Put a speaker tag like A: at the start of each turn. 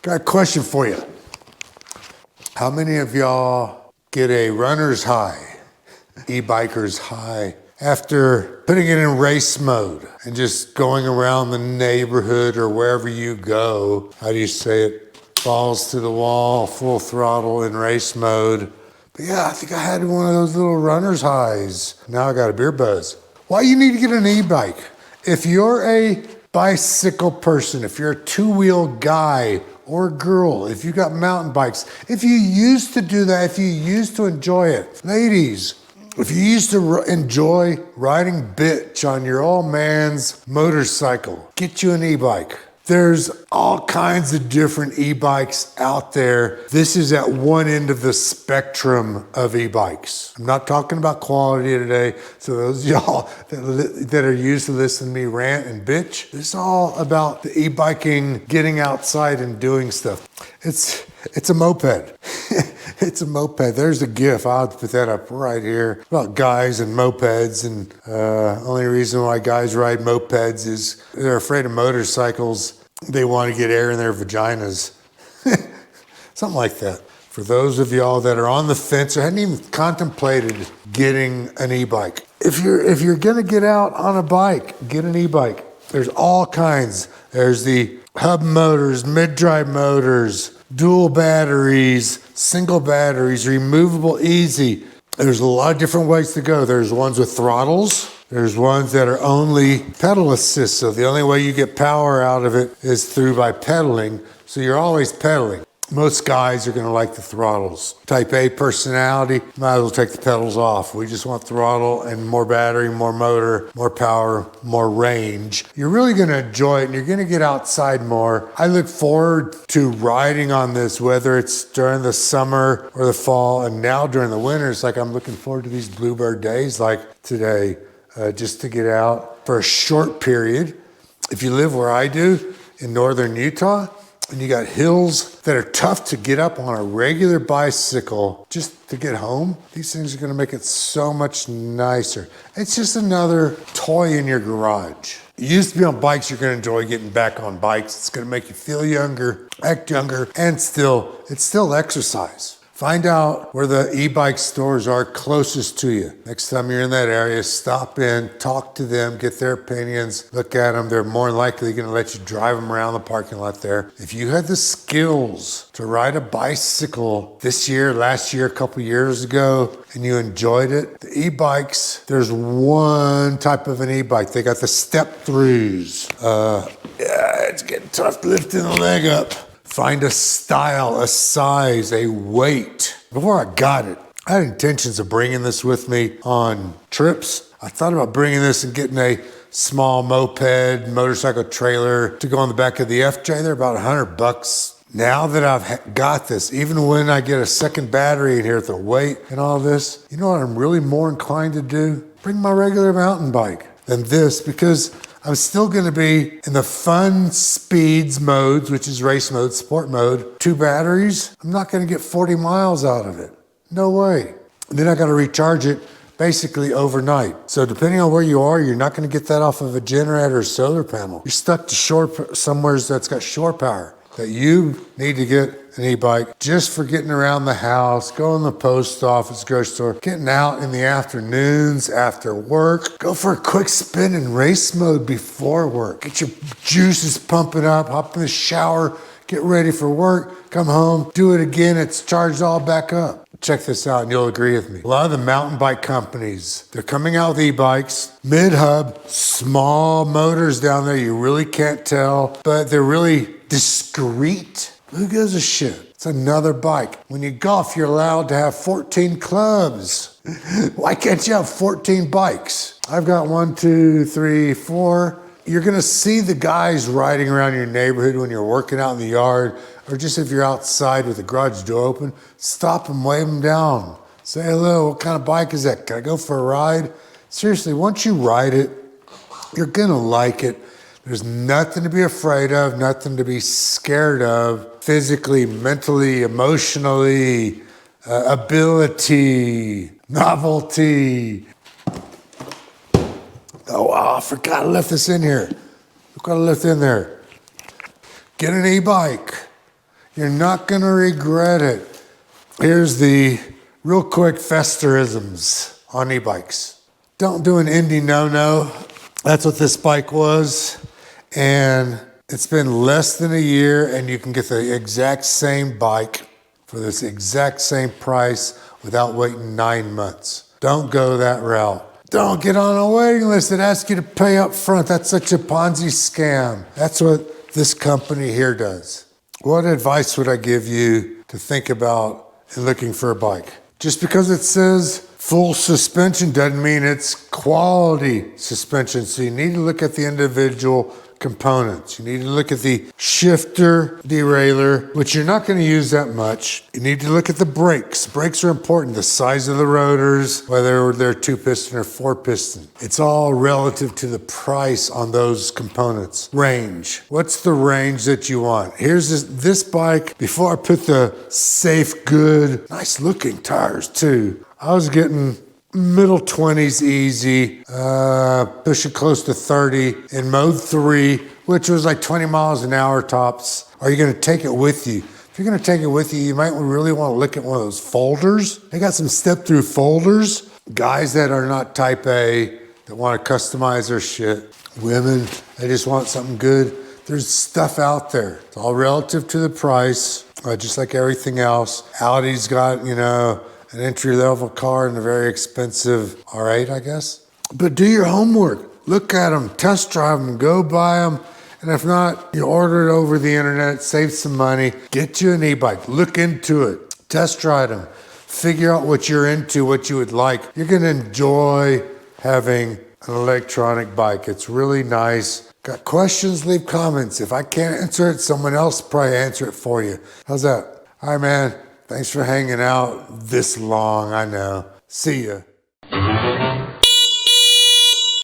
A: Got a question for you. How many of y'all get a runner's high, e-biker's high, after putting it in race mode and just going around the neighborhood or wherever you go? How do you say it? Balls to the wall, full throttle in race mode. But yeah, I think I had one of those little runner's highs. Now I got a beer buzz. Why you need to get an e-bike? If you're a bicycle person, if you're a two-wheel guy or girl, if you got mountain bikes, if you used to do that, if you used to enjoy it, ladies, if you used to enjoy riding bitch on your old man's motorcycle, get you an e-bike. There's all kinds of different e-bikes out there. This is at one end of the spectrum of e-bikes. I'm not talking about quality today. So those of y'all that are used to listening to me rant and bitch, this is all about the e-biking, getting outside and doing stuff. It's a moped. It's a moped. There's a GIF. I'll have to put that up right here about guys and mopeds. And only reason why guys ride mopeds is they're afraid of motorcycles. They want to get air in their vaginas. Something like that. For those of y'all that are on the fence or hadn't even contemplated getting an e-bike, if you're gonna get out on a bike, get an e-bike. There's all kinds. There's the hub motors, mid-drive motors, dual batteries, single batteries, removable, easy. There's a lot of different ways to go. There's ones with throttles. There's ones that are only pedal assist. So the only way you get power out of it is through by pedaling. So you're always pedaling. Most guys are gonna like the throttles. Type A personality, might as well take the pedals off. We just want throttle and more battery, more motor, more power, more range. You're really gonna enjoy it and you're gonna get outside more. I look forward to riding on this, whether it's during the summer or the fall, and now during the winter. It's like I'm looking forward to these bluebird days like today, just to get out for a short period. If you live where I do in northern Utah, and you got hills that are tough to get up on a regular bicycle just to get home, these things are gonna make it so much nicer. It's just another toy in your garage. You used to be on bikes, you're gonna enjoy getting back on bikes. It's gonna make you feel younger, act younger, and it's still exercise. Find out where the e-bike stores are closest to you. Next time you're in that area, stop in, talk to them, get their opinions, look at them. They're more than likely gonna let you drive them around the parking lot there. If you had the skills to ride a bicycle this year, last year, a couple years ago, and you enjoyed it, the e-bikes, there's one type of an e-bike. They got the step-throughs. Yeah, it's getting tough lifting the leg up. Find a style, a size, a weight. Before I got it, I had intentions of bringing this with me on trips. I thought about bringing this and getting a small moped, motorcycle trailer to go on the back of the FJ. They're about $100. Now that I've got this, even when I get a second battery in here with the weight and all this, you know what I'm really more inclined to do? Bring my regular mountain bike than this, because I'm still gonna be in the fun speeds modes, which is race mode, sport mode, 2 batteries. I'm not gonna get 40 miles out of it. No way. And then I gotta recharge it basically overnight. So depending on where you are, you're not gonna get that off of a generator or solar panel. You're stuck to shore, somewhere that's got shore power. That you need to get an e-bike just for getting around the house, going to the post office, grocery store, getting out in the afternoons after work. Go for a quick spin in race mode before work. Get your juices pumping up, hop in the shower, get ready for work, come home, do it again, it's charged all back up. Check this out and you'll agree with me. A lot of the mountain bike companies, they're coming out with e-bikes, mid-hub, small motors down there, you really can't tell, but they're really discreet. Who gives a shit? It's another bike. When you golf, you're allowed to have 14 clubs. Why can't you have 14 bikes? I've got 1, 2, 3, 4. You're gonna see the guys riding around your neighborhood when you're working out in the yard, or just if you're outside with the garage door open, stop them, wave them down. Say hello, what kind of bike is that? Can I go for a ride? Seriously, once you ride it, you're gonna like it. There's nothing to be afraid of, nothing to be scared of, physically, mentally, emotionally, ability, novelty. Oh, wow, I forgot I left this in here. Look what I left in there. Get an e-bike. You're not gonna regret it. Here's the real quick festerisms on e-bikes. Don't do an indie no-no. That's what this bike was. And it's been less than a year and you can get the exact same bike for this exact same price without waiting 9 months. Don't go that route. Don't get on a waiting list that asks you to pay up front. That's such a Ponzi scam. That's what this company here does. What advice would I give you to think about in looking for a bike? Just because it says full suspension doesn't mean it's quality suspension. So you need to look at the individual components. You need to look at the shifter, derailleur, which you're not going to use that much. You need to look at the brakes. Brakes are important. The size of the rotors, whether they're 2-piston or 4-piston. It's all relative to the price on those components. Range. What's the range that you want? Here's this bike. Before I put the safe, good, nice looking tires too, I was getting middle 20s easy, pushing close to 30 in mode 3, which was like 20 miles an hour tops. Are you gonna take it with you? If you're gonna take it with you, you might really wanna look at one of those folders. They got some step-through folders. Guys that are not type A, that wanna customize their shit. Women, they just want something good. There's stuff out there. It's all relative to the price, just like everything else. Audi's got, an entry-level car and a very expensive R8, I guess. But do your homework. Look at them, test drive them, go buy them. And if not, you order it over the internet, save some money, get you an e-bike, look into it, test drive them, figure out what you're into, what you would like. You're gonna enjoy having an electronic bike. It's really nice. Got questions, leave comments. If I can't answer it, someone else will probably answer it for you. How's that? All right, man. Thanks for hanging out this long, I know. See ya.